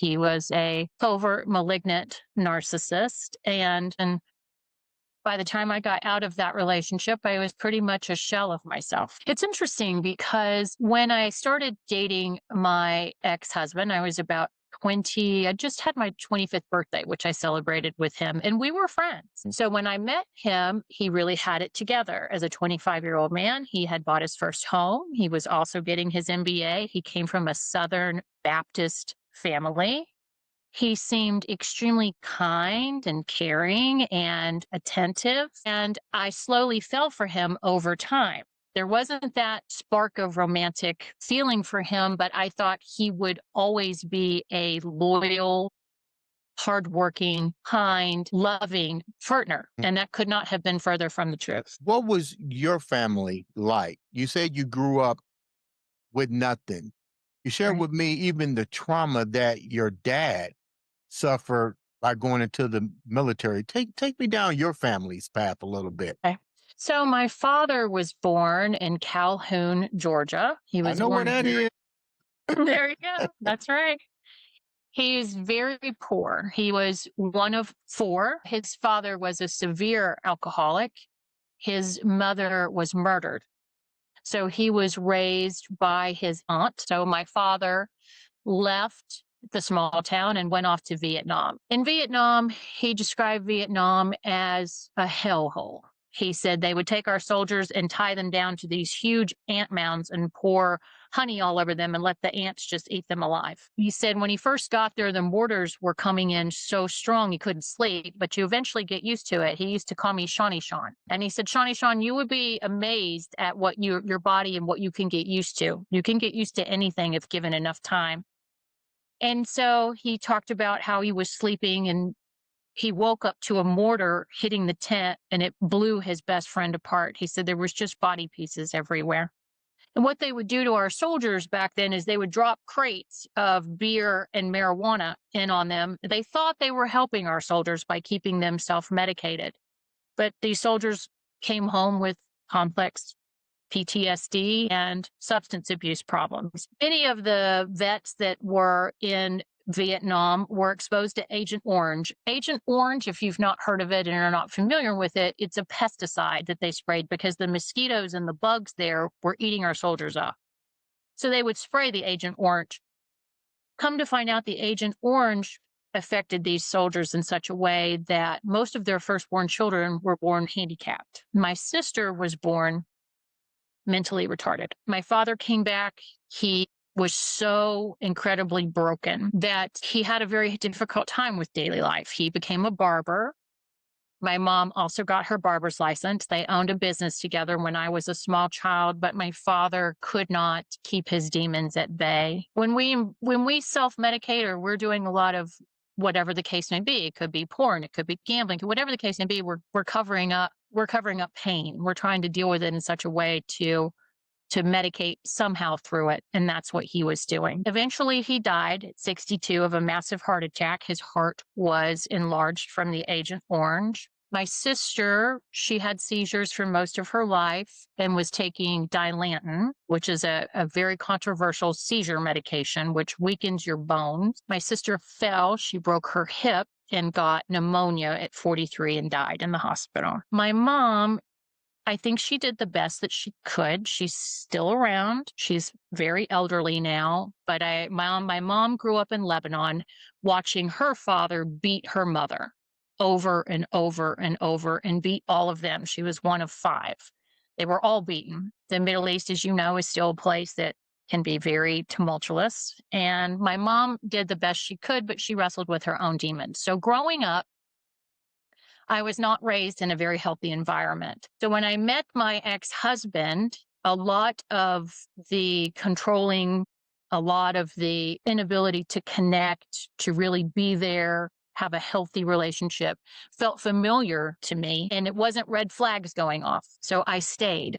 He was a covert, malignant narcissist. And by the time I got out of that relationship, I was pretty much a shell of myself. It's interesting because when I started dating my ex husband, I was about 20. I just had my 25th birthday, which I celebrated with him, and we were friends. So when I met him, he really had it together. As a 25-year-old man, he had bought his first home. He was also getting his MBA. He came from a Southern Baptist family. He seemed extremely kind and caring and attentive, and I slowly fell for him over time. There wasn't that spark of romantic feeling for him, but I thought he would always be a loyal, hardworking, kind, loving partner. And that could not have been further from the truth. What was your family like? You said you grew up with nothing. You shared Right. with me even the trauma that your dad suffered by going into the military. Take me down your family's path a little bit. Okay. So my father was born in Calhoun, Georgia. He I was know where born that here. is. There you go. That's right. He's very poor. He was one of four. His father was a severe alcoholic. His mother was murdered. So he was raised by his aunt. So my father left the small town and went off to Vietnam. In Vietnam, he described Vietnam as a hellhole. He said they would take our soldiers and tie them down to these huge ant mounds and pour honey all over them and let the ants just eat them alive. He said when he first got there, the mortars were coming in so strong he couldn't sleep, but you eventually get used to it. He used to call me Shawnee Sean. And he said, Shawnee Sean, you would be amazed at what your body and what you can get used to. You can get used to anything if given enough time. And so he talked about how he was sleeping and he woke up to a mortar hitting the tent and it blew his best friend apart. He said there was just body pieces everywhere. And what they would do to our soldiers back then is they would drop crates of beer and marijuana in on them. They thought they were helping our soldiers by keeping them self-medicated. But these soldiers came home with complex PTSD and substance abuse problems. Many of the vets that were in Vietnam were exposed to Agent Orange. Agent Orange, if you've not heard of it and are not familiar with it, it's a pesticide that they sprayed because the mosquitoes and the bugs there were eating our soldiers up. So they would spray the Agent Orange. Come to find out, the Agent Orange affected these soldiers in such a way that most of their firstborn children were born handicapped. My sister was born mentally retarded. My father came back. He was so incredibly broken that he had a very difficult time with daily life. He became a barber. My mom also got her barber's license. They owned a business together when I was a small child, but my father could not keep his demons at bay. When we self-medicate or we're doing a lot of whatever the case may be, it could be porn, it could be gambling, whatever the case may be, we're covering up pain. We're trying to deal with it in such a way to medicate somehow through it. And that's what he was doing. Eventually, he died at 62 of a massive heart attack. His heart was enlarged from the Agent Orange. My sister, she had seizures for most of her life and was taking Dilantin, which is a very controversial seizure medication, which weakens your bones. My sister fell. She broke her hip and got pneumonia at 43 and died in the hospital. My mom, I think she did the best that she could. She's still around. She's very elderly now, but my mom grew up in Lebanon watching her father beat her mother over and over and over and beat all of them. She was one of five. They were all beaten. The Middle East, as you know, is still a place that can be very tumultuous. And my mom did the best she could, but she wrestled with her own demons. So growing up, I was not raised in a very healthy environment. So when I met my ex-husband, a lot of the controlling, a lot of the inability to connect, to really be there, have a healthy relationship felt familiar to me, and it wasn't red flags going off. So I stayed.